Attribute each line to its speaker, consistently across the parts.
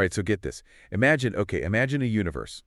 Speaker 1: All right, so get this. Imagine a universe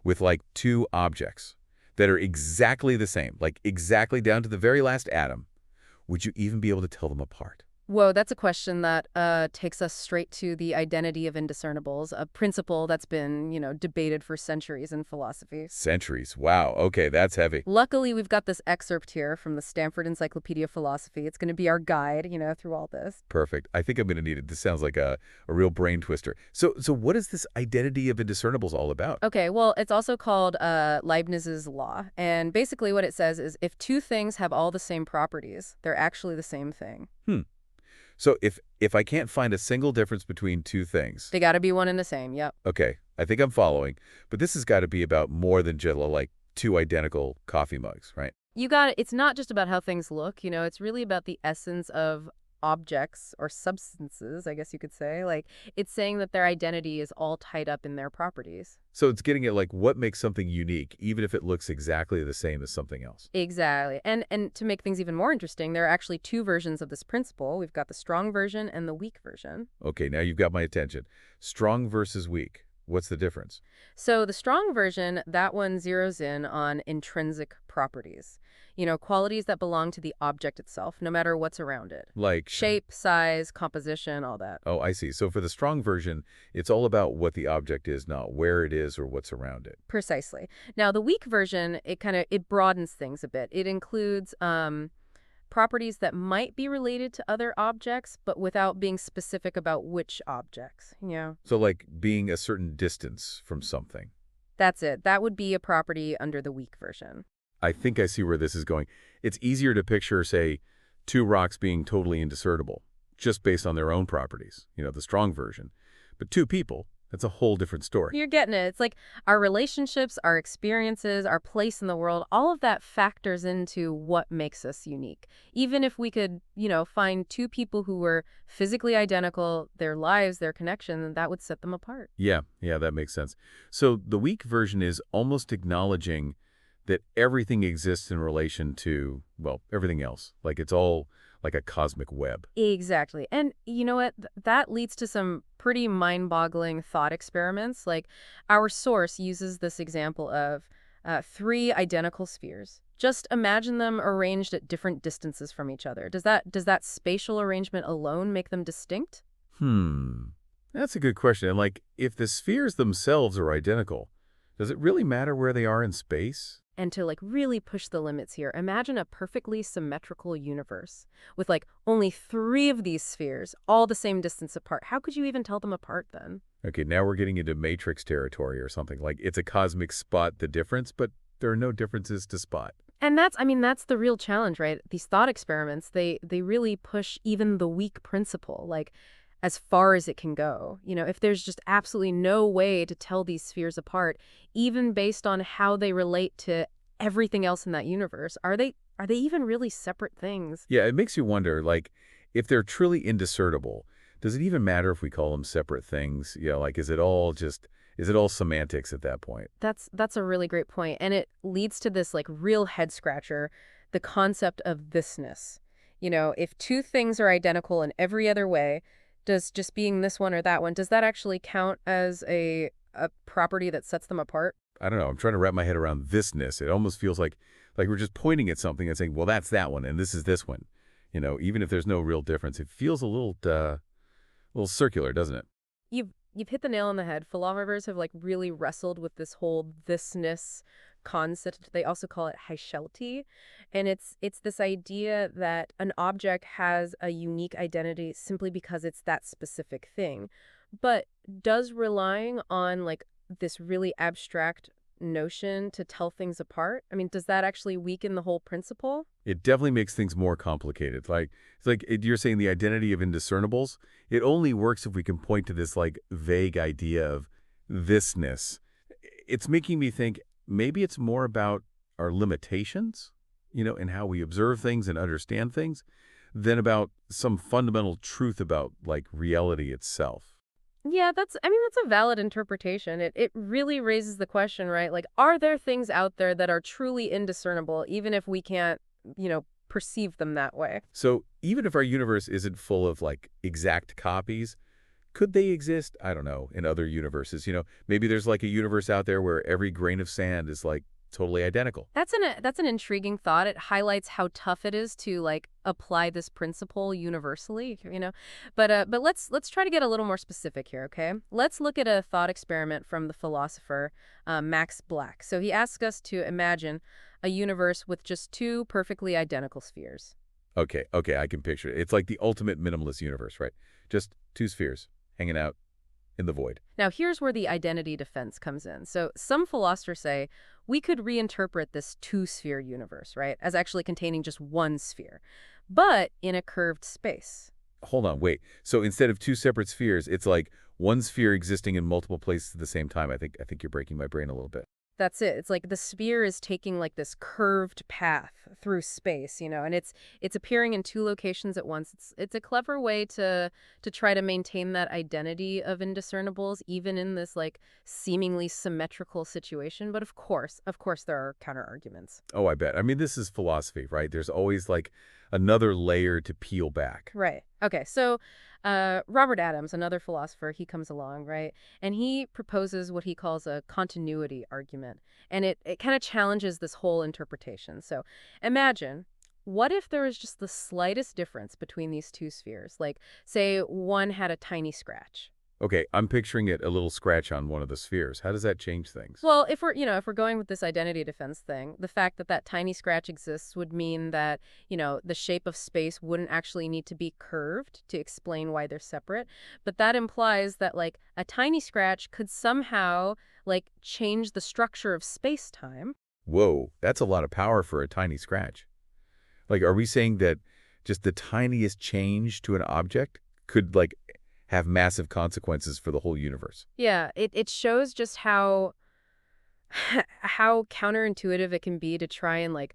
Speaker 1: with like two objects that are exactly the same, like exactly down to the very last atom. Would you even be able to tell them apart?
Speaker 2: Whoa, that's a question that takes us straight to the identity of indiscernibles, a principle that's been, debated for centuries in philosophy.
Speaker 1: Centuries. Wow. Okay, that's heavy.
Speaker 2: Luckily, we've got this excerpt here from the Stanford Encyclopedia of Philosophy. It's going to be our guide, through all this.
Speaker 1: Perfect. I think I'm going to need it. This sounds like a real brain twister. So what is this identity of indiscernibles all about?
Speaker 2: Okay, well, it's also called Leibniz's law. And basically what it says is if two things have all the same properties, they're actually the same thing.
Speaker 1: Hmm. So if I can't find a single difference between two things,
Speaker 2: They got to be one and the same, yep.
Speaker 1: okay, I think I'm following. But this has got to be about more than just like two identical coffee mugs, right?
Speaker 2: You got it. It's not just about how things look, it's really about the essence of objects or substances, I guess you could say. Like, it's saying that their identity is all tied up in their properties.
Speaker 1: So it's getting at like what makes something unique, even if it looks exactly the same as something else.
Speaker 2: Exactly. And to make things even more interesting, there are actually two versions of this principle. We've got the strong version and the weak version.
Speaker 1: Okay, now you've got my attention. Strong versus weak. What's the difference?
Speaker 2: So the strong version, that one zeroes in on intrinsic properties. Qualities that belong to the object itself, no matter what's around it.
Speaker 1: Like,
Speaker 2: Shape, size, composition, all that.
Speaker 1: oh, I see. So for the strong version, it's all about what the object is, not where it is or what's around it.
Speaker 2: Precisely. Now, the weak version, it broadens things a bit. It includes properties that might be related to other objects, but without being specific about which objects.
Speaker 1: So like being a certain distance from something.
Speaker 2: That's it. That would be a property under the weak version.
Speaker 1: I think I see where this is going. It's easier to picture, say, two rocks being totally indiscernible, just based on their own properties, the strong version. But two people, that's a whole different story.
Speaker 2: You're getting it. It's like our relationships, our experiences, our place in the world, all of that factors into what makes us unique. Even if we could, find two people who were physically identical, their lives, their connection, that would set them apart.
Speaker 1: Yeah, that makes sense. So the weak version is almost acknowledging that everything exists in relation to, well, everything else. Like it's all like a cosmic web.
Speaker 2: Exactly. And you know what? That leads to some pretty mind-boggling thought experiments. Like our source uses this example of three identical spheres. Just imagine them arranged at different distances from each other. Does that spatial arrangement alone make them distinct?
Speaker 1: That's a good question. And like, if the spheres themselves are identical, does it really matter where they are in space?
Speaker 2: And to really push the limits here, imagine a perfectly symmetrical universe with only three of these spheres, all the same distance apart. How could you even tell them apart then?
Speaker 1: Okay, now we're getting into Matrix territory or something. Like it's a cosmic spot the difference, but there are no differences to spot.
Speaker 2: And that's the real challenge, right? These thought experiments, they really push even the weak principle, as far as it can go. If there's just absolutely no way to tell these spheres apart, even based on how they relate to everything else in that universe, are they even really separate things?
Speaker 1: Yeah, it makes you wonder, like, if they're truly indiscernible, does it even matter if we call them separate things? Is it all semantics at that point?
Speaker 2: That's a really great point. And it leads to this real head scratcher, the concept of thisness. If two things are identical in every other way, does just being this one or that one, does that actually count as a property that sets them apart?
Speaker 1: I don't know. I'm trying to wrap my head around thisness. It almost feels like we're just pointing at something and saying, well, that's that one, and this is this one. Even if there's no real difference, it feels a little circular, doesn't it?
Speaker 2: You've hit the nail on the head. Philosophers have really wrestled with this whole thisness concept. They also call it Heischelti. And it's this idea that an object has a unique identity simply because it's that specific thing. But does relying on this really abstract notion to tell things apart, does that actually weaken the whole principle?
Speaker 1: It definitely makes things more complicated. You're saying the identity of indiscernibles, it only works if we can point to this vague idea of thisness. It's making me think maybe it's more about our limitations, and how we observe things and understand things, than about some fundamental truth about reality itself.
Speaker 2: Yeah, that's a valid interpretation. It really raises the question, right? Are there things out there that are truly indiscernible, even if we can't, perceive them that way?
Speaker 1: So even if our universe isn't full of exact copies, Could they exist? I don't know, in other universes. Maybe there's like a universe out there where every grain of sand is like totally identical.
Speaker 2: That's an intriguing thought. It highlights how tough it is to like apply this principle universally. But let's try to get a little more specific here, okay? Let's look at a thought experiment from the philosopher Max Black. So he asks us to imagine a universe with just two perfectly identical spheres.
Speaker 1: Okay, okay, I can picture it. It's like the ultimate minimalist universe, right? Just two spheres hanging out in the void.
Speaker 2: Now, here's where the identity defense comes in. So, some philosophers say we could reinterpret this two-sphere universe, right, as actually containing just one sphere, but in a curved space.
Speaker 1: Hold on, wait. So instead of two separate spheres, it's like one sphere existing in multiple places at the same time. I think you're breaking my brain a little bit.
Speaker 2: That's it. It's like the sphere is taking like this curved path through space, and it's appearing in two locations at once. It's a clever way to try to maintain that identity of indiscernibles even in this like seemingly symmetrical situation. But of course there are counter arguments.
Speaker 1: Oh, I bet. I mean, this is philosophy, right? There's always like another layer to peel back.
Speaker 2: Right. Okay. So, Robert Adams, another philosopher, he comes along, right? And he proposes what he calls a continuity argument. And it kind of challenges this whole interpretation. So, imagine, what if there was just the slightest difference between these two spheres? Like, say, one had a tiny scratch.
Speaker 1: Okay, I'm picturing it a little scratch on one of the spheres. How does that change things?
Speaker 2: Well, if we're going with this identity defense thing, the fact that that tiny scratch exists would mean that the shape of space wouldn't actually need to be curved to explain why they're separate. But that implies that like a tiny scratch could somehow like change the structure of space-time.
Speaker 1: Whoa, that's a lot of power for a tiny scratch. Like, are we saying that just the tiniest change to an object could, like, have massive consequences for the whole universe?
Speaker 2: Yeah, it shows just how how counterintuitive it can be to try and like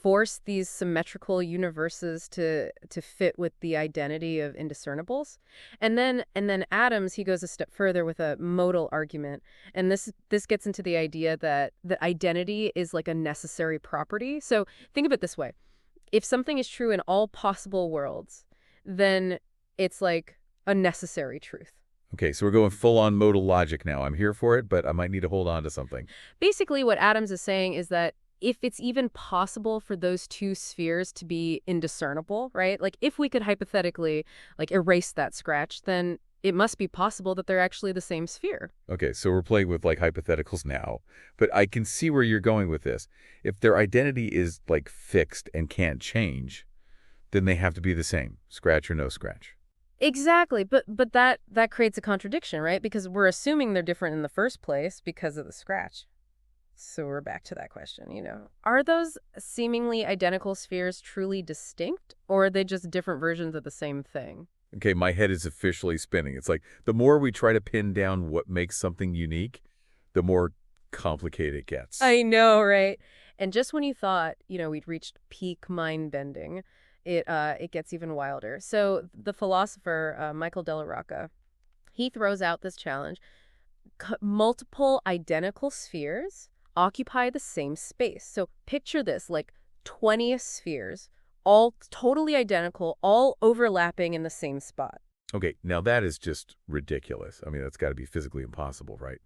Speaker 2: force these symmetrical universes to fit with the identity of indiscernibles. And then Adams, he goes a step further with a modal argument. And this gets into the idea that the identity is like a necessary property. So think of it this way. If something is true in all possible worlds, then it's like a necessary truth.
Speaker 1: Okay, so we're going full-on modal logic now. I'm here for it, but I might need to hold on to something.
Speaker 2: Basically, what Adams is saying is that if it's even possible for those two spheres to be indiscernible, right? Like if we could hypothetically like erase that scratch, then it must be possible that they're actually the same sphere.
Speaker 1: Okay, so we're playing with, like, hypotheticals now, but I can see where you're going with this. If their identity is, like, fixed and can't change, then they have to be the same, scratch or no scratch.
Speaker 2: Exactly, but that creates a contradiction, right? Because we're assuming they're different in the first place because of the scratch. So we're back to that question. Are those seemingly identical spheres truly distinct, or are they just different versions of the same thing?
Speaker 1: Okay, my head is officially spinning. It's like the more we try to pin down what makes something unique, the more complicated it gets.
Speaker 2: I know, right? And just when you thought we'd reached peak mind bending, it gets even wilder. So the philosopher Michael Della Rocca, he throws out this challenge. Multiple identical spheres occupy the same space. So picture this, like 20 spheres, all totally identical, all overlapping in the same spot.
Speaker 1: Okay, now that is just ridiculous. I mean, that's got to be physically impossible, right?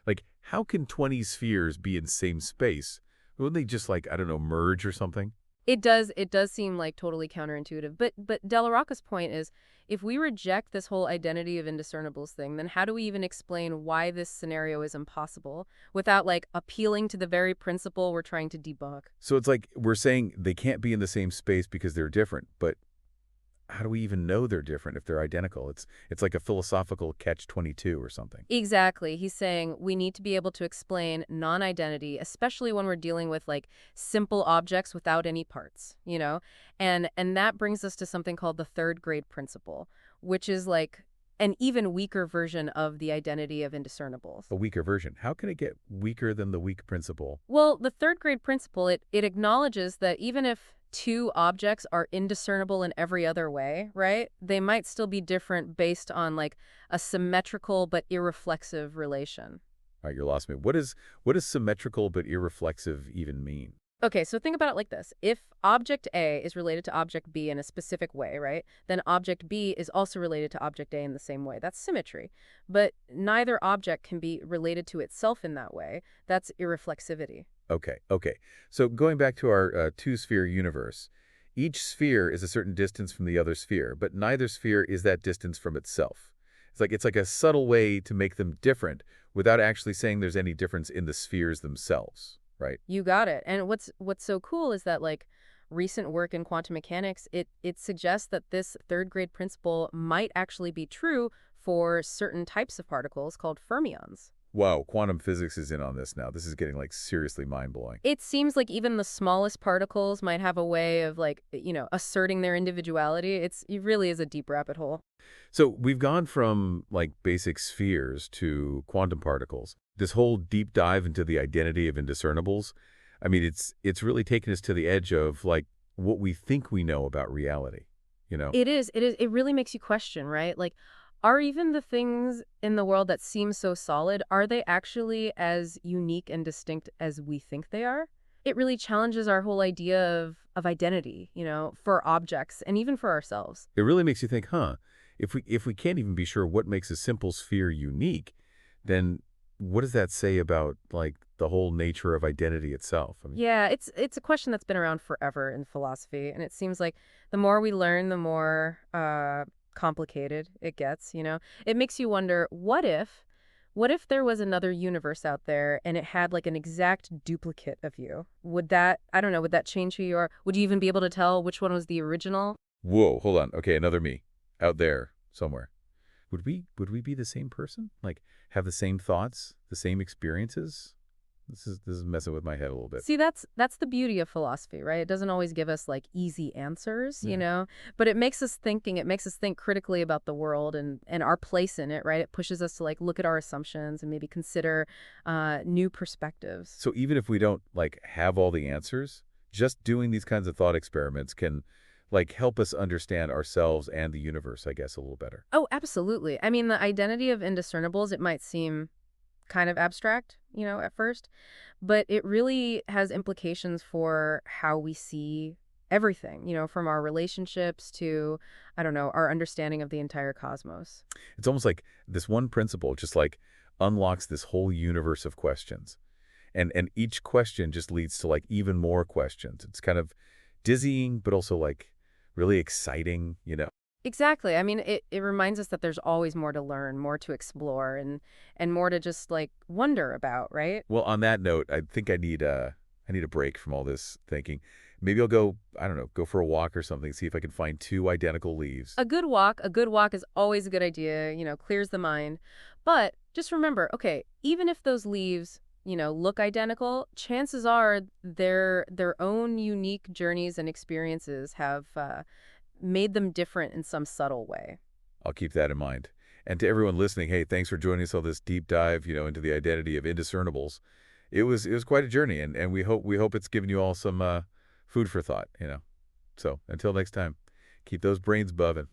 Speaker 1: Like, how can 20 spheres be in the same space? Wouldn't they just, like, I don't know, merge or something?
Speaker 2: It does seem like totally counterintuitive. But Della Rocca's point is, if we reject this whole identity of indiscernibles thing, then how do we even explain why this scenario is impossible without like appealing to the very principle we're trying to debunk?
Speaker 1: So it's like we're saying they can't be in the same space because they're different, but how do we even know they're different if they're identical? It's like a philosophical catch-22 or something.
Speaker 2: Exactly. He's saying we need to be able to explain non-identity, especially when we're dealing with like simple objects without any parts. And that brings us to something called the third grade principle, which is like an even weaker version of the identity of indiscernibles.
Speaker 1: A weaker version. How can it get weaker than the weak principle?
Speaker 2: Well, the third grade principle, it acknowledges that even if two objects are indiscernible in every other way, right? They might still be different based on like a symmetrical but irreflexive relation.
Speaker 1: All right, you lost me. What does symmetrical but irreflexive even mean?
Speaker 2: Okay, so think about it like this. If object A is related to object B in a specific way, right, then object B is also related to object A in the same way. That's symmetry. But neither object can be related to itself in that way. That's irreflexivity.
Speaker 1: Okay, okay. So going back to our two-sphere universe, each sphere is a certain distance from the other sphere, but neither sphere is that distance from itself. It's like a subtle way to make them different without actually saying there's any difference in the spheres themselves, right?
Speaker 2: You got it. And what's so cool is that like recent work in quantum mechanics, it suggests that this third grade principle might actually be true for certain types of particles called fermions.
Speaker 1: Wow, quantum physics is in on this now. This is getting like seriously mind-blowing.
Speaker 2: It seems like even the smallest particles might have a way of like, asserting their individuality. It really is a deep rabbit hole.
Speaker 1: So we've gone from like basic spheres to quantum particles. This whole deep dive into the identity of indiscernibles, I mean, it's really taken us to the edge of like what we think we know about reality, you know?
Speaker 2: It really makes you question, right? Like, are even the things in the world that seem so solid, are they actually as unique and distinct as we think they are? It really challenges our whole idea of identity, for objects and even for ourselves.
Speaker 1: It really makes you think, huh, if we can't even be sure what makes a simple sphere unique, then what does that say about like the whole nature of identity itself? I mean,
Speaker 2: Yeah, it's a question that's been around forever in philosophy, and it seems like the more we learn, the more complicated it gets, It makes you wonder, what if there was another universe out there and it had like an exact duplicate of you? Would that, I don't know, would that change who you are? Would you even be able to tell which one was the original?
Speaker 1: whoa, hold on. Okay, another me out there somewhere. Would we be the same person? Like have the same thoughts, the same experiences? This is messing with my head a little bit.
Speaker 2: See, that's the beauty of philosophy, right? It doesn't always give us like easy answers,
Speaker 1: Yeah.
Speaker 2: but it makes us thinking, it makes us think critically about the world and our place in it, right? It pushes us to like look at our assumptions and maybe consider new perspectives.
Speaker 1: So even if we don't like have all the answers, just doing these kinds of thought experiments can like help us understand ourselves and the universe, I guess, a little better.
Speaker 2: Oh, absolutely. I mean, the identity of indiscernibles, it might seem kind of abstract, at first, but it really has implications for how we see everything, from our relationships to, I don't know, our understanding of the entire cosmos.
Speaker 1: It's almost like this one principle just like unlocks this whole universe of questions. And each question just leads to like even more questions. It's kind of dizzying, but also like really exciting, you know.
Speaker 2: Exactly. I mean, it reminds us that there's always more to learn, more to explore, and more to just like wonder about, right?
Speaker 1: Well, on that note, I think I need a break from all this thinking. Maybe I'll go, I don't know, go for a walk or something, see if I can find two identical leaves.
Speaker 2: A good walk is always a good idea, clears the mind. But just remember, okay, even if those leaves, look identical, chances are their own unique journeys and experiences have made them different in some subtle way.
Speaker 1: I'll keep that in mind. And to everyone listening, hey, thanks for joining us on this deep dive, into the identity of indiscernibles. It was quite a journey, and we hope it's given you all some food for thought. So until next time, keep those brains buzzing.